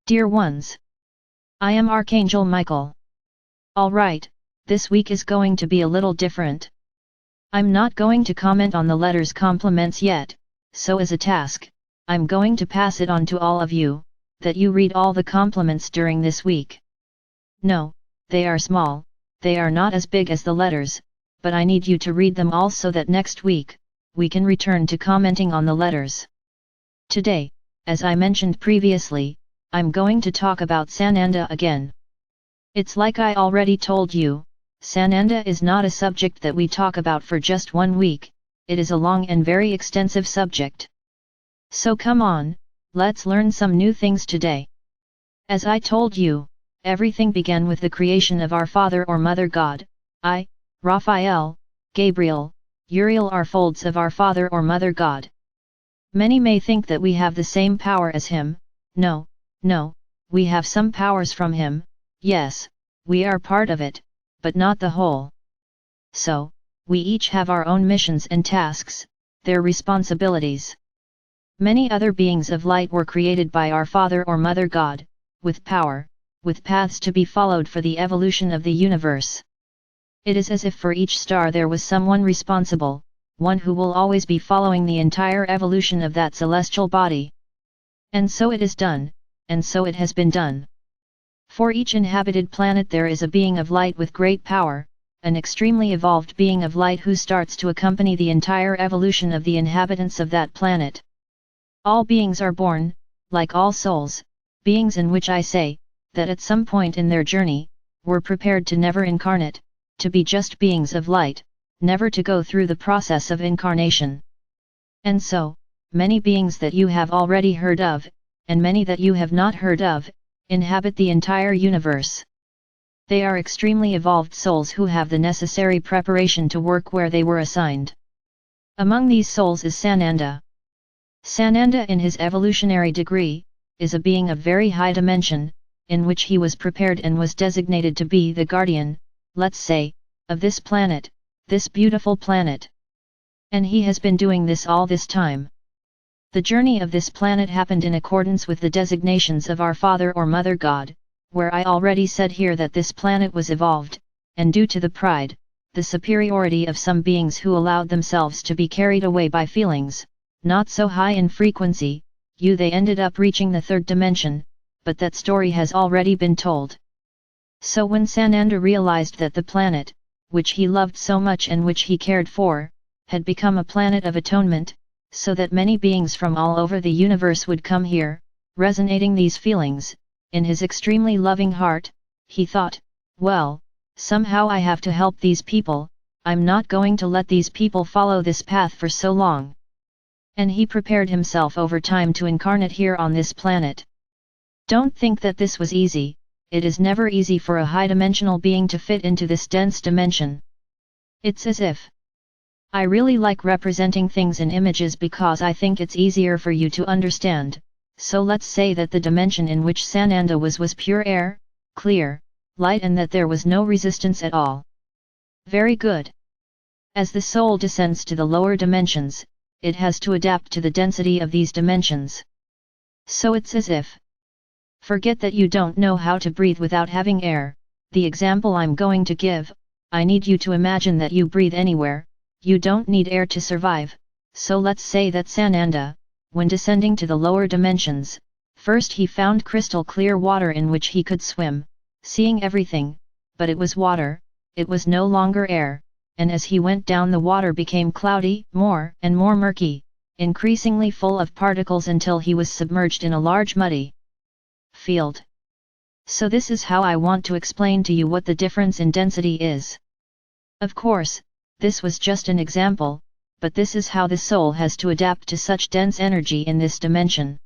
Dear ones, I am Archangel Michael. Alright, this week is going to be a little different. I'm not going to comment on the letters compliments yet, so as a task, I'm going to pass it on to all of you, that you read all the compliments during this week. No, they are small, they are not as big as the letters, but I need you to read them all so that next week, we can return to commenting on the letters. Today, as I mentioned previously, I'm going to talk about Sananda again. It's like I already told you, Sananda is not a subject that we talk about for just 1 week, it is a long and very extensive subject. So come on, let's learn some new things today. As I told you, everything began with the creation of our Father or Mother God. I, Raphael, Gabriel, Uriel are folds of our Father or Mother God. Many may think that we have the same power as him. No, we have some powers from him, yes, we are part of it, but not the whole. So, we each have our own missions and tasks, their responsibilities. Many other beings of light were created by our Father or Mother God, with power, with paths to be followed for the evolution of the universe. It is as if for each star there was someone responsible, one who will always be following the entire evolution of that celestial body. And so it is done, and so it has been done. For each inhabited planet there is a being of light with great power, an extremely evolved being of light who starts to accompany the entire evolution of the inhabitants of that planet. All beings are born, like all souls, beings in which I say, that at some point in their journey, were prepared to never incarnate, to be just beings of light, never to go through the process of incarnation. And so, many beings that you have already heard of, and many that you have not heard of, inhabit the entire universe. They are extremely evolved souls who have the necessary preparation to work where they were assigned. Among these souls is Sananda. Sananda in his evolutionary degree, is a being of very high dimension, in which he was prepared and was designated to be the guardian, let's say, of this planet, this beautiful planet. And he has been doing this all this time. The journey of this planet happened in accordance with the designations of our Father or Mother God, where I already said here that this planet was evolved, and due to the pride, the superiority of some beings who allowed themselves to be carried away by feelings, not so high in frequency, they ended up reaching the third dimension, but that story has already been told. So when Sananda realized that the planet, which he loved so much and which he cared for, had become a planet of atonement, so that many beings from all over the universe would come here, resonating these feelings, in his extremely loving heart, he thought, well, somehow I have to help these people, I'm not going to let these people follow this path for so long. And he prepared himself over time to incarnate here on this planet. Don't think that this was easy, it is never easy for a high-dimensional being to fit into this dense dimension. It's as if, I really like representing things in images because I think it's easier for you to understand, so let's say that the dimension in which Sananda was pure air, clear, light and that there was no resistance at all. Very good. As the soul descends to the lower dimensions, it has to adapt to the density of these dimensions. So it's as if, forget that you don't know how to breathe without having air, the example I'm going to give, I need you to imagine that you breathe anywhere. You don't need air to survive, so let's say that Sananda, when descending to the lower dimensions, first he found crystal clear water in which he could swim, seeing everything, but it was water, it was no longer air, and as he went down the water became cloudy, more and more murky, increasingly full of particles until he was submerged in a large muddy field. So this is how I want to explain to you what the difference in density is. Of course, this was just an example, but this is how the soul has to adapt to such dense energy in this dimension.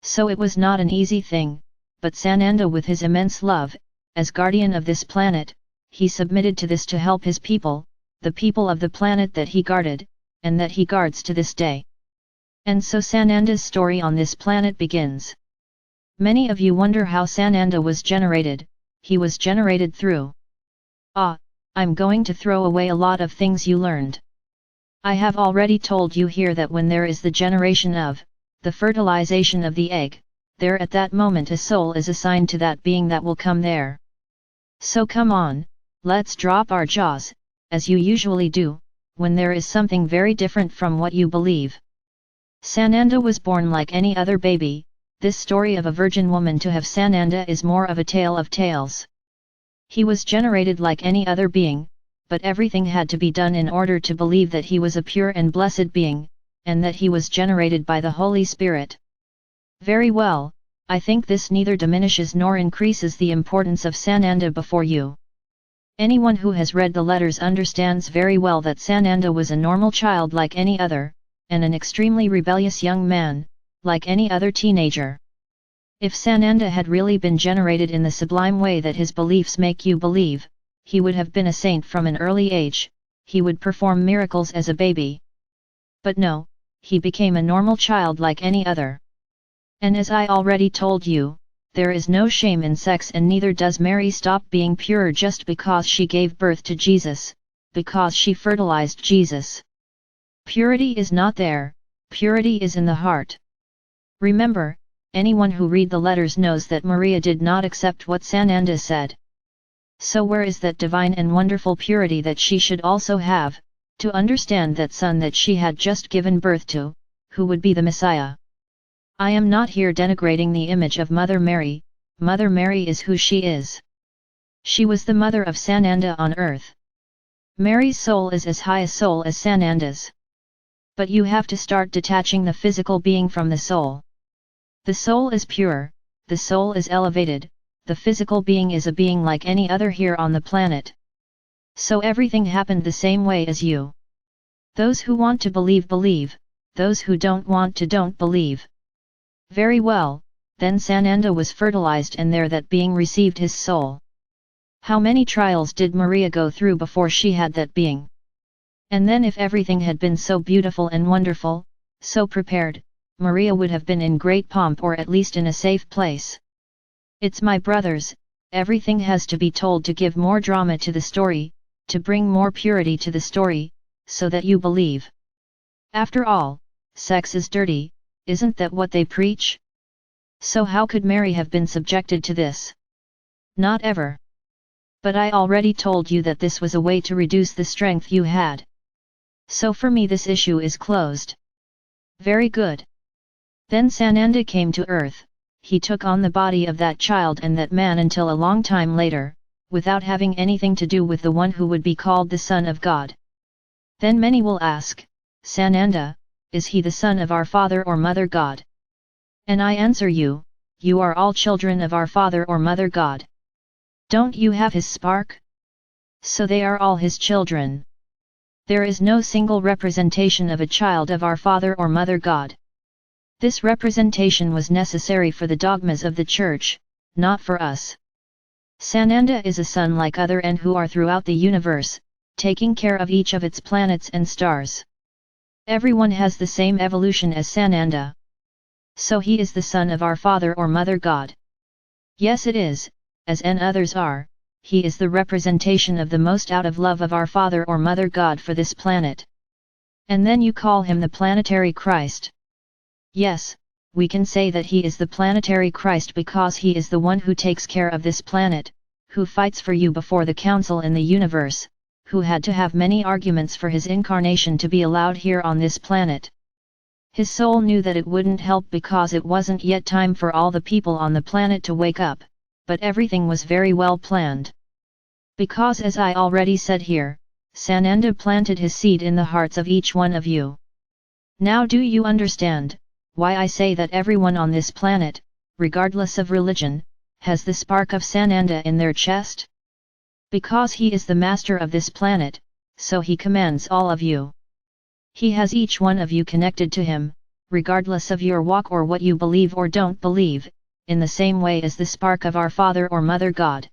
So it was not an easy thing, but Sananda with his immense love, as guardian of this planet, he submitted to this to help his people, the people of the planet that he guarded, and that he guards to this day. And so Sananda's story on this planet begins. Many of you wonder how Sananda was generated. He was generated through. I'm going to throw away a lot of things you learned. I have already told you here that when there is the generation of, the fertilization of the egg, there at that moment a soul is assigned to that being that will come there. So come on, let's drop our jaws, as you usually do, when there is something very different from what you believe. Sananda was born like any other baby. This story of a virgin woman to have Sananda is more of a tale of tales. He was generated like any other being, but everything had to be done in order to believe that he was a pure and blessed being, and that he was generated by the Holy Spirit. Very well, I think this neither diminishes nor increases the importance of Sananda before you. Anyone who has read the letters understands very well that Sananda was a normal child like any other, and an extremely rebellious young man, like any other teenager. If Sananda had really been generated in the sublime way that his beliefs make you believe, he would have been a saint from an early age, he would perform miracles as a baby. But no, he became a normal child like any other. And as I already told you, there is no shame in sex, and neither does Mary stop being pure just because she gave birth to Jesus, because she fertilized Jesus. Purity is not there, purity is in the heart. Remember, anyone who read the letters knows that Maria did not accept what Sananda said. So where is that divine and wonderful purity that she should also have, to understand that son that she had just given birth to, who would be the Messiah? I am not here denigrating the image of Mother Mary. Mother Mary is who she is. She was the mother of Sananda on earth. Mary's soul is as high a soul as Sananda's. But you have to start detaching the physical being from the soul. The soul is pure, the soul is elevated, the physical being is a being like any other here on the planet. So everything happened the same way as you. Those who want to believe believe, those who don't want to don't believe. Very well, then Sananda was fertilized and there that being received his soul. How many trials did Maria go through before she had that being? And then if everything had been so beautiful and wonderful, so prepared, Maria would have been in great pomp or at least in a safe place. It's my brothers, everything has to be told to give more drama to the story, to bring more purity to the story, so that you believe. After all, sex is dirty, isn't that what they preach? So how could Mary have been subjected to this? Not ever. But I already told you that this was a way to reduce the strength you had. So for me this issue is closed. Very good. Then Sananda came to earth, he took on the body of that child and that man until a long time later, without having anything to do with the one who would be called the Son of God. Then many will ask, Sananda, is he the son of our Father or Mother God? And I answer you, you are all children of our Father or Mother God. Don't you have his spark? So they are all his children. There is no single representation of a child of our Father or Mother God. This representation was necessary for the dogmas of the Church, not for us. Sananda is a son like other and who are throughout the universe, taking care of each of its planets and stars. Everyone has the same evolution as Sananda. So he is the son of our Father or Mother God. Yes it is, as and others are, he is the representation of the most out of love of our Father or Mother God for this planet. And then you call him the planetary Christ. Yes, we can say that he is the planetary Christ because he is the one who takes care of this planet, who fights for you before the council in the universe, who had to have many arguments for his incarnation to be allowed here on this planet. His soul knew that it wouldn't help because it wasn't yet time for all the people on the planet to wake up, but everything was very well planned. Because as I already said here, Sananda planted his seed in the hearts of each one of you. Now do you understand why I say that everyone on this planet, regardless of religion, has the spark of Sananda in their chest? Because he is the master of this planet, so he commands all of you. He has each one of you connected to him, regardless of your walk or what you believe or don't believe, in the same way as the spark of our Father or Mother God.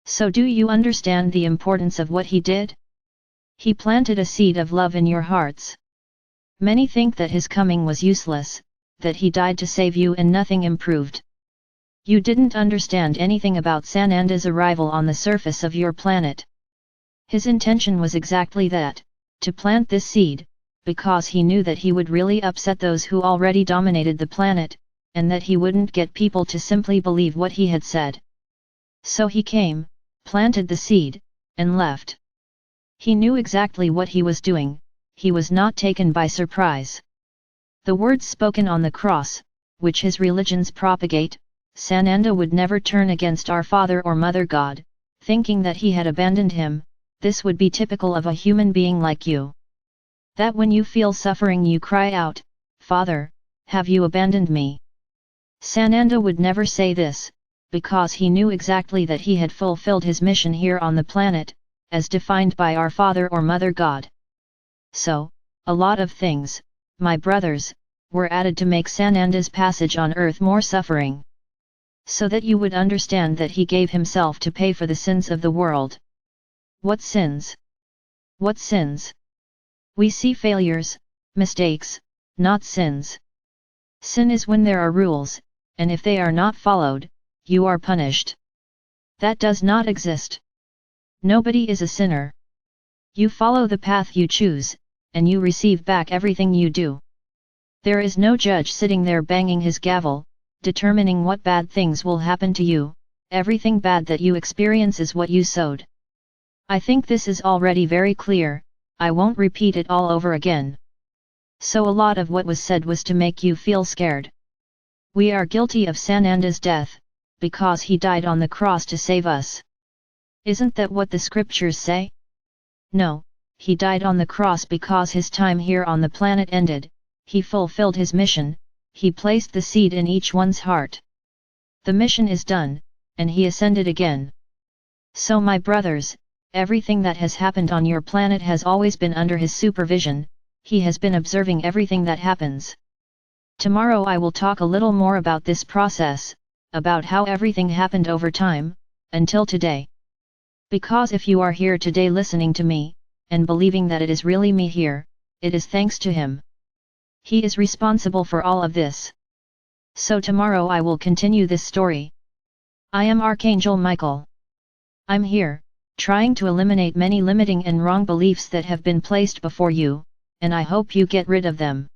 So do you understand the importance of what he did? He planted a seed of love in your hearts. Many think that his coming was useless, that he died to save you and nothing improved. You didn't understand anything about Sananda's arrival on the surface of your planet. His intention was exactly that, to plant this seed, because he knew that he would really upset those who already dominated the planet, and that he wouldn't get people to simply believe what he had said. So he came, planted the seed, and left. He knew exactly what he was doing, he was not taken by surprise. The words spoken on the cross, which his religions propagate, Sananda would never turn against our Father or Mother God, thinking that he had abandoned him. This would be typical of a human being like you. That when you feel suffering you cry out, "Father, have you abandoned me?" Sananda would never say this, because he knew exactly that he had fulfilled his mission here on the planet, as defined by our Father or Mother God. So, a lot of things, my brothers, were added to make Sananda's passage on earth more suffering. So that you would understand that he gave himself to pay for the sins of the world. What sins? What sins? We see failures, mistakes, not sins. Sin is when there are rules, and if they are not followed, you are punished. That does not exist. Nobody is a sinner. You follow the path you choose, and you receive back everything you do. There is no judge sitting there banging his gavel, determining what bad things will happen to you. Everything bad that you experience is what you sowed. I think this is already very clear, I won't repeat it all over again. So a lot of what was said was to make you feel scared. We are guilty of Sananda's death, because he died on the cross to save us. Isn't that what the scriptures say? No, he died on the cross because his time here on the planet ended, he fulfilled his mission, he placed the seed in each one's heart. The mission is done, and he ascended again. So my brothers, everything that has happened on your planet has always been under his supervision, he has been observing everything that happens. Tomorrow I will talk a little more about this process, about how everything happened over time, until today. Because if you are here today listening to me, and believing that it is really me here, it is thanks to him. He is responsible for all of this. So tomorrow I will continue this story. I am Archangel Michael. I'm here, trying to eliminate many limiting and wrong beliefs that have been placed before you, and I hope you get rid of them.